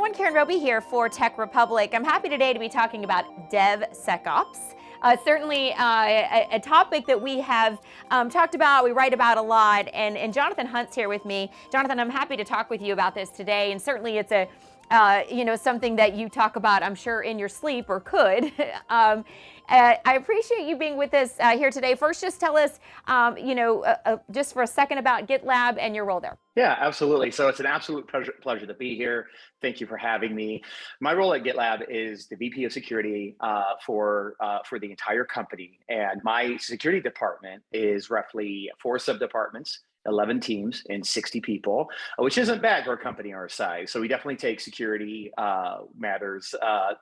everyone, Karen Roby here for TechRepublic. I'm happy today to be talking about DevSecOps. Certainly a topic that we have talked about, we write about a lot, and Jonathan Hunt's here with me. Jonathan, I'm happy to talk with you about this today, and certainly it's a something that you talk about, I'm sure, in your sleep, or could. I appreciate you being with us here today. First, just tell us, just for a second about GitLab and your role there. Yeah, absolutely. So it's an absolute pleasure to be here. Thank you for having me. My role at GitLab is the VP of Security for the entire company, and my security department is roughly 4 sub-departments, 11 teams, and 60 people, which isn't bad for a company our size. So we definitely take security matters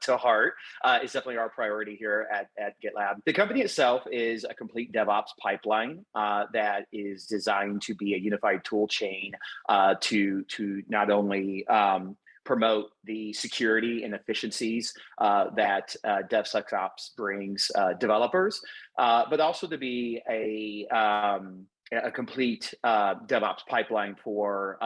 to heart. It's definitely our priority here at GitLab. The company itself is a complete DevOps pipeline that is designed to be a unified tool chain to not only promote the security and efficiencies that DevSecOps brings developers, but also to be a complete DevOps pipeline for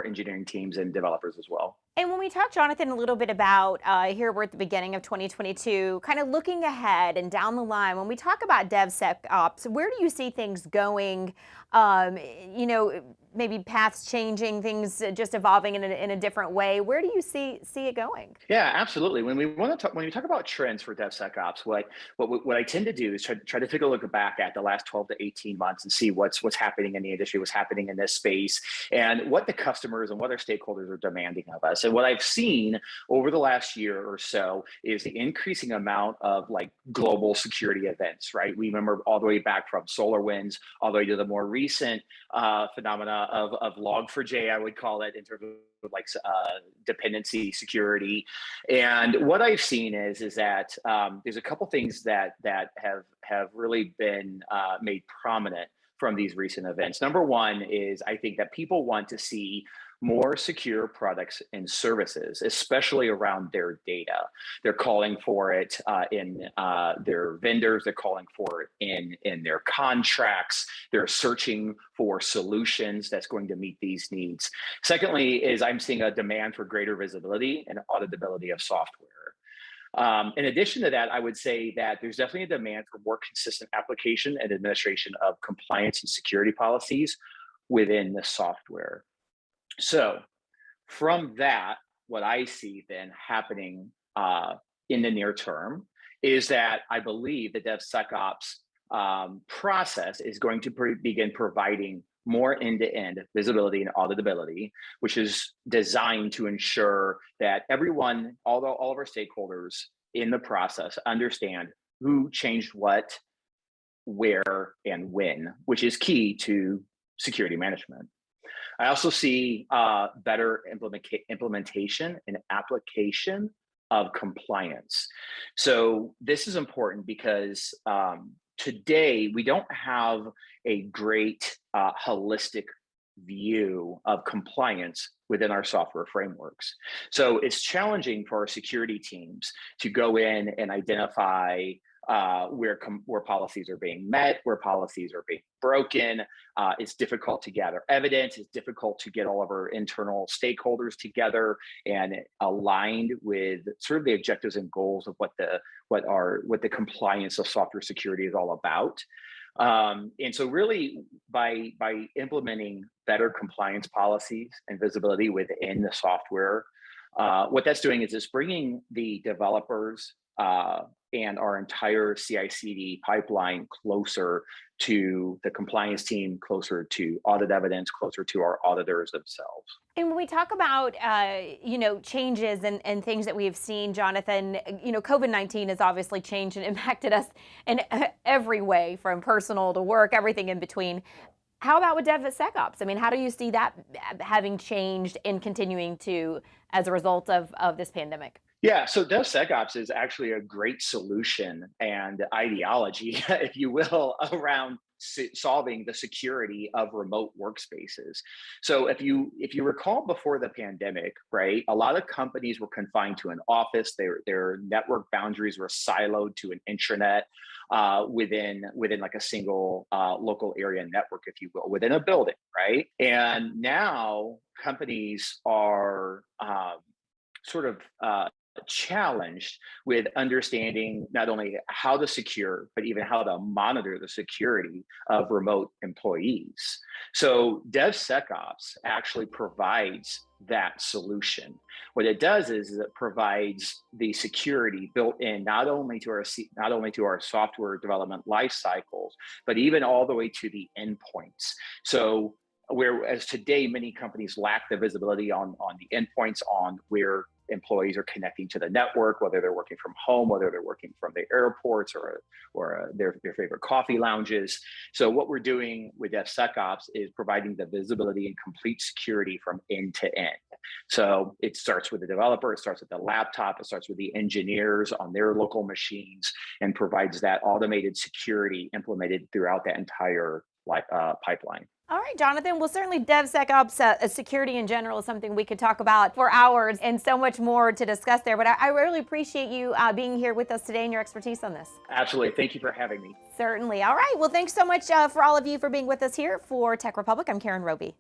engineering teams and developers as well. And when we talked, Jonathan, a little bit about, here we're at the beginning of 2022, kind of looking ahead and down the line, when we talk about DevSecOps, where do you see things going? Maybe paths changing, things just evolving in a different way. Where do you see it going? Yeah, absolutely. When we talk about trends for DevSecOps, what I tend to do is try to take a look back at the last 12 to 18 months and see what's happening in the industry, what's happening in this space, and what the customers and what our stakeholders are demanding of us. And what I've seen over the last year or so is the increasing amount of global security events, right? We remember all the way back from SolarWinds, all the way to the more recent phenomena of Log4j, I would call it, in terms of dependency security. And what I've seen is that there's a couple things that have really been made prominent from these recent events. Number one is, I think that people want to see more secure products and services, especially around their data. They're calling for it in their vendors. They're calling for it in their contracts. They're searching for solutions that's going to meet these needs. Secondly, is I'm seeing a demand for greater visibility and auditability of software. In addition to that, I would say that there's definitely a demand for more consistent application and administration of compliance and security policies within the software. So from that, what I see then happening in the near term is that I believe the DevSecOps process is going to begin providing more end-to-end visibility and auditability, which is designed to ensure that everyone, all of our stakeholders in the process, understand who changed what, where, and when, which is key to security management. I also see better implementation and application of compliance. So this is important because today we don't have a great holistic view of compliance within our software frameworks. So it's challenging for our security teams to go in and identify where policies are being met, where policies are being broken. It's difficult to gather evidence. It's difficult to get all of our internal stakeholders together and aligned with sort of the objectives and goals of what the compliance of software security is all about. And so really by implementing better compliance policies and visibility within the software, what that's doing is it's bringing the developers and our entire CI/CD pipeline closer to the compliance team, closer to audit evidence, closer to our auditors themselves. And when we talk about, changes and things that we've seen, Jonathan, COVID-19 has obviously changed and impacted us in every way, from personal to work, everything in between. How about with DevSecOps? I mean, how do you see that having changed and continuing to as a result of this pandemic? Yeah, so DevSecOps is actually a great solution and ideology, if you will, around solving the security of remote workspaces. So if you recall before the pandemic, right, a lot of companies were confined to an office. Their network boundaries were siloed to an intranet within like a single local area network, if you will, within a building, right? And now companies are sort of challenged with understanding not only how to secure, but even how to monitor the security of remote employees. So DevSecOps actually provides that solution. What it does is it provides the security built in not only to our software development life cycles, but even all the way to the endpoints. So whereas today many companies lack the visibility on the endpoints, on where employees are connecting to the network, whether they're working from home, whether they're working from the airports or their favorite coffee lounges. So what we're doing with DevSecOps is providing the visibility and complete security from end to end. So it starts with the developer, it starts with the laptop, it starts with the engineers on their local machines, and provides that automated security implemented throughout that entire pipeline. All right, Jonathan. Well, certainly DevSecOps security in general is something we could talk about for hours and so much more to discuss there. But I really appreciate you being here with us today and your expertise on this. Absolutely. Thank you for having me. Certainly. All right. Well, thanks so much for all of you for being with us here for Tech Republic. I'm Karen Roby.